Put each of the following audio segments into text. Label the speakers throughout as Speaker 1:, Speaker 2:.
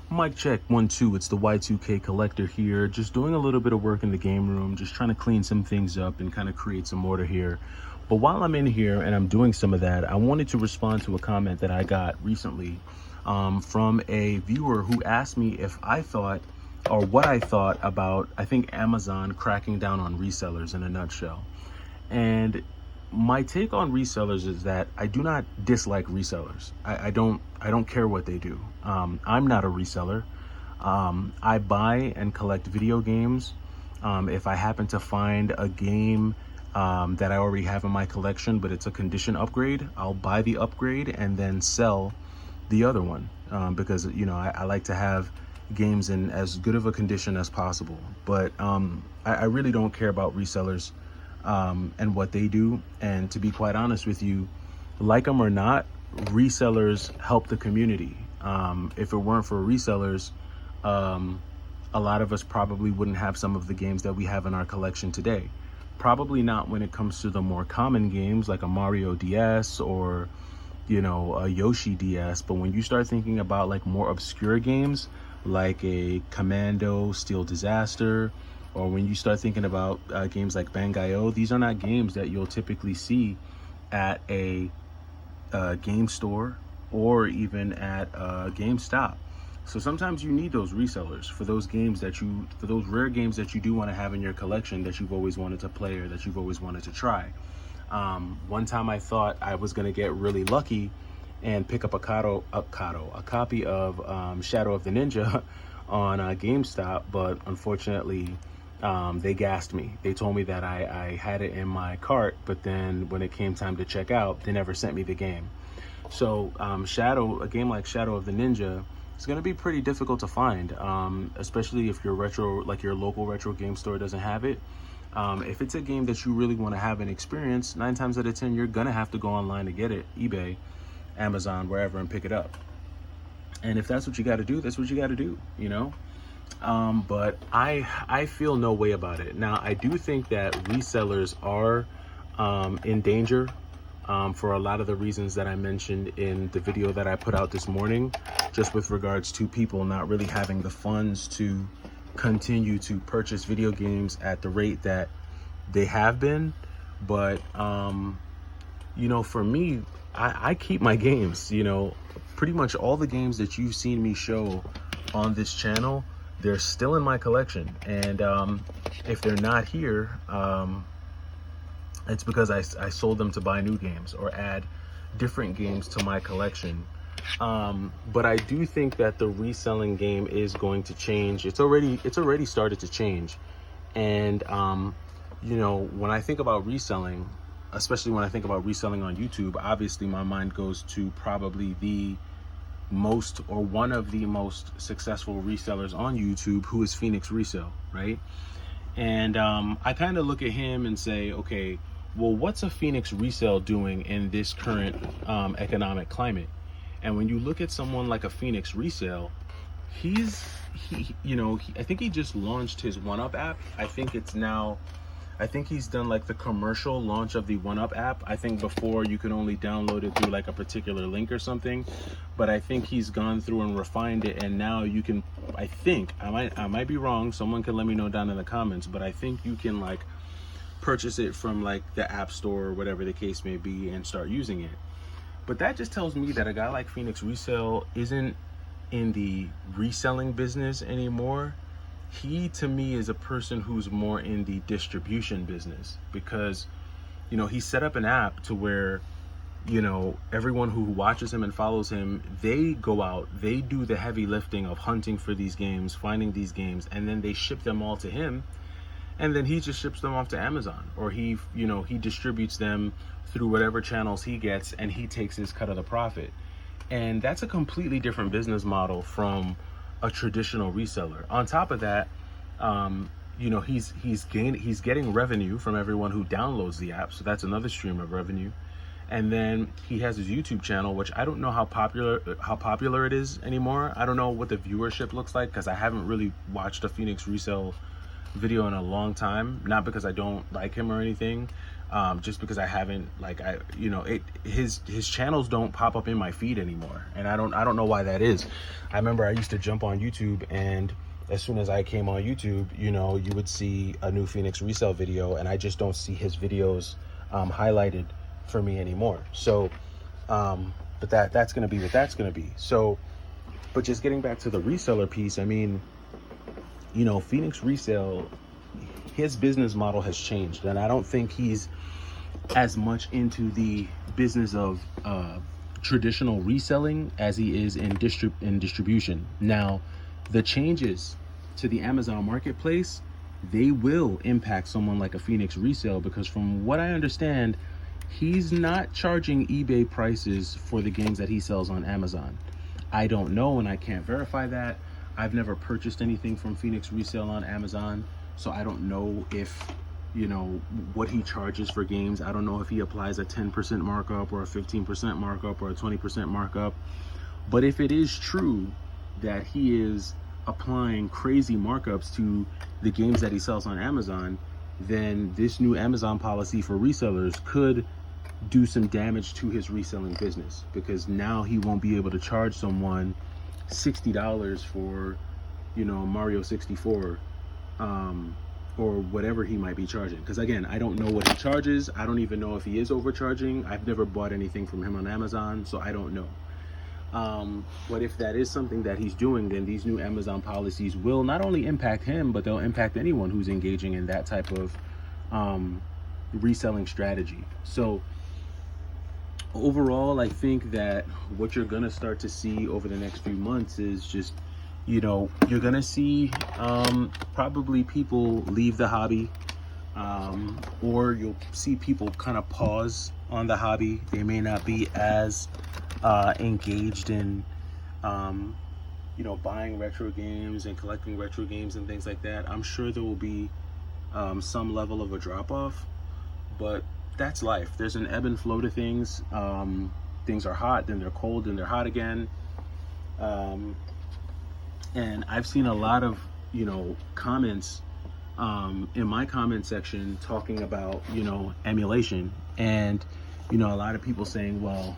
Speaker 1: Mic check 1 2. It's the Y2K collector here, just doing a little bit of work in the game room, just trying to clean some things up and kind of create some order here. But while I'm in here and I'm doing some of that, I wanted to respond to a comment that I got recently from a viewer who asked me if I thought, or what I thought about, I think, Amazon cracking down on resellers in a nutshell. And my take on resellers is that I do not dislike resellers. I don't care what they do. I'm not a reseller. I buy and collect video games. If I happen to find a game that I already have in my collection, but it's a condition upgrade, I'll buy the upgrade and then sell the other one, because I like to have games in as good of a condition as possible. But I really don't care about resellers and what they do. And to be quite honest with you, like them or not, resellers help the community. If it weren't for resellers, a lot of us probably wouldn't have some of the games that we have in our collection today. Probably not when it comes to the more common games like a Mario DS or a Yoshi DS. But when you start thinking about like more obscure games like a Commando, Steel Disaster, or when you start thinking about games like Bang.io, these are not games that you'll typically see at a game store or even at GameStop. So sometimes you need those resellers for those games for those rare games that you do want to have in your collection that you've always wanted to play or that you've always wanted to try. One time I thought I was going to get really lucky and pick up a copy of Shadow of the Ninja on GameStop, but unfortunately they gassed me. They told me that I had it in my cart, but then when it came time to check out, they never sent me the game. So a game like Shadow of the Ninja, it's going to be pretty difficult to find, especially if your local retro game store doesn't have it. If it's a game that you really want to have an experience, 9 times out of 10, you're going to have to go online to get it, eBay, Amazon, wherever, and pick it up. And if that's what you got to do, that's what you got to do, But I feel no way about it. Now, I do think that resellers are in danger for a lot of the reasons that I mentioned in the video that I put out this morning, just with regards to people not really having the funds to continue to purchase video games at the rate that they have been. But for me, I keep my games. Pretty much all the games that you've seen me show on this channel, they're still in my collection. And if they're not here, it's because I sold them to buy new games or add different games to my collection. But I do think that the reselling game is going to change. It's already started to change. And when I think about reselling, especially when I think about reselling on YouTube, obviously my mind goes to probably the most, or one of the most successful resellers on YouTube, who is Phoenix Resell, right? And I kind of look at him and say, okay, well, what's a Phoenix Resell doing in this current economic climate? And when you look at someone like a Phoenix Resell, I think he just launched his 1UP app. I think he's done like the commercial launch of the 1UP app. I think before you could only download it through like a particular link or something, but I think he's gone through and refined it, and now you can, I might be wrong, someone can let me know down in the comments, but I think you can like purchase it from like the App Store or whatever the case may be and start using it. But that just tells me that a guy like Phoenix Resell isn't in the reselling business anymore. He, to me, is a person who's more in the distribution business, because he set up an app to where everyone who watches him and follows him, they go out, they do the heavy lifting of hunting for these games, finding these games, and then they ship them all to him, and then he just ships them off to Amazon, or he distributes them through whatever channels he gets, and he takes his cut of the profit. And that's a completely different business model from a traditional reseller. On top of that, he's getting revenue from everyone who downloads the app, so that's another stream of revenue. And then he has his YouTube channel, which I don't know how popular it is anymore. I don't know what the viewership looks like, because I haven't really watched a Phoenix Resell video in a long time. Not because I don't like him or anything, just because I haven't, like, his channels don't pop up in my feed anymore, and I don't know why that is. I remember I used to jump on YouTube, and as soon as I came on YouTube, you would see a new Phoenix resale video, and I just don't see his videos highlighted for me anymore. So but that's gonna be what that's gonna be. So, but just getting back to the reseller piece, I mean, Phoenix Resale, his business model has changed, and I don't think he's as much into the business of traditional reselling as he is in distribution. Now, the changes to the Amazon marketplace, they will impact someone like a Phoenix Resale, because from what I understand, he's not charging eBay prices for the games that he sells on Amazon. I don't know, and I can't verify that. I've never purchased anything from Phoenix Resale on Amazon, so I don't know if, what he charges for games. I don't know if he applies a 10% markup or a 15% markup or a 20% markup. But if it is true that he is applying crazy markups to the games that he sells on Amazon, then this new Amazon policy for resellers could do some damage to his reselling business, because now he won't be able to charge someone $60 for, Mario 64, or whatever he might be charging. Because again, I don't know what he charges. I don't even know if he is overcharging. I've never bought anything from him on Amazon, so I don't know. But if that is something that he's doing, then these new Amazon policies will not only impact him, but they'll impact anyone who's engaging in that type of reselling strategy. So overall, I think that what you're gonna start to see over the next few months is just, you're gonna see probably people leave the hobby, or you'll see people kind of pause on the hobby. They may not be as engaged in buying retro games and collecting retro games and things like that. I'm sure there will be some level of a drop-off, but that's life. There's an ebb and flow to things. Things are hot, then they're cold, then they're hot again. And I've seen a lot of comments in my comment section talking about emulation, and a lot of people saying, well,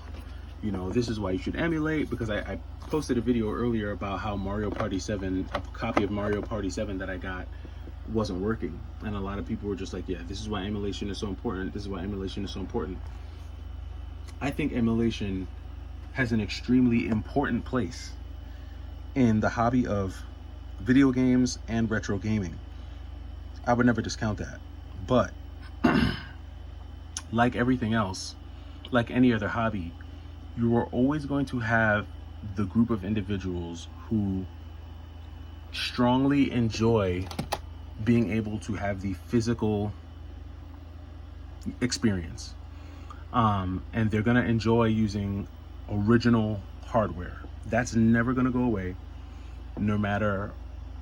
Speaker 1: this is why you should emulate, because I posted a video earlier about how Mario Party 7, a copy of Mario Party 7 that I got, wasn't working, and a lot of people were just like, yeah, this is why emulation is so important. This is why emulation is so important. I think emulation has an extremely important place in the hobby of video games and retro gaming. I would never discount that. But like everything else, like any other hobby, you are always going to have the group of individuals who strongly enjoy being able to have the physical experience. And they're gonna enjoy using original hardware. That's never gonna go away. No matter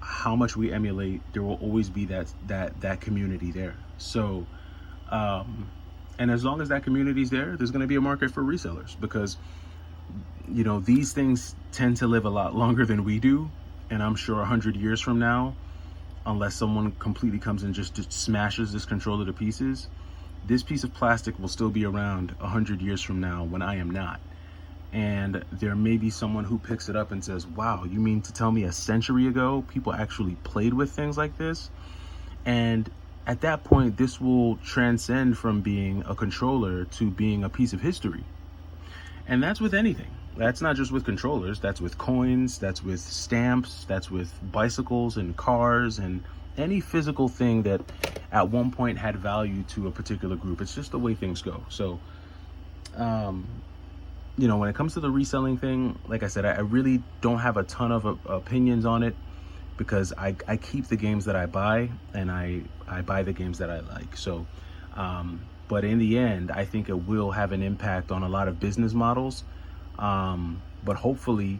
Speaker 1: how much we emulate, there will always be that community there. So and as long as that community is there, there's gonna be a market for resellers, because these things tend to live a lot longer than we do. And I'm sure 100 years from now, unless someone completely comes and just smashes this controller to pieces, this piece of plastic will still be around 100 years from now when I am not. And there may be someone who picks it up and says, wow, you mean to tell me a century ago people actually played with things like this? And at that point, this will transcend from being a controller to being a piece of history. And that's with anything. That's not just with controllers, that's with coins, that's with stamps, that's with bicycles and cars and any physical thing that at one point had value to a particular group. It's just the way things go. So, when it comes to the reselling thing, like I said, I really don't have a ton of opinions on it, because I keep the games that I buy, and I buy the games that I like. So, but in the end, I think it will have an impact on a lot of business models. But hopefully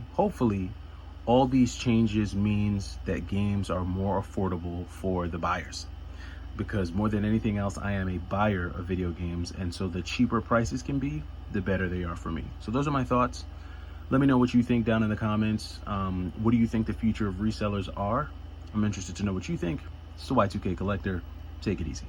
Speaker 1: all these changes means that games are more affordable for the buyers, because more than anything else, I am a buyer of video games, and so the cheaper prices can be, the better they are for me. So those are my thoughts. Let me know what you think down in the comments. What do you think the future of resellers are? I'm interested to know what you think. It's the Y2K Collector. Take it easy.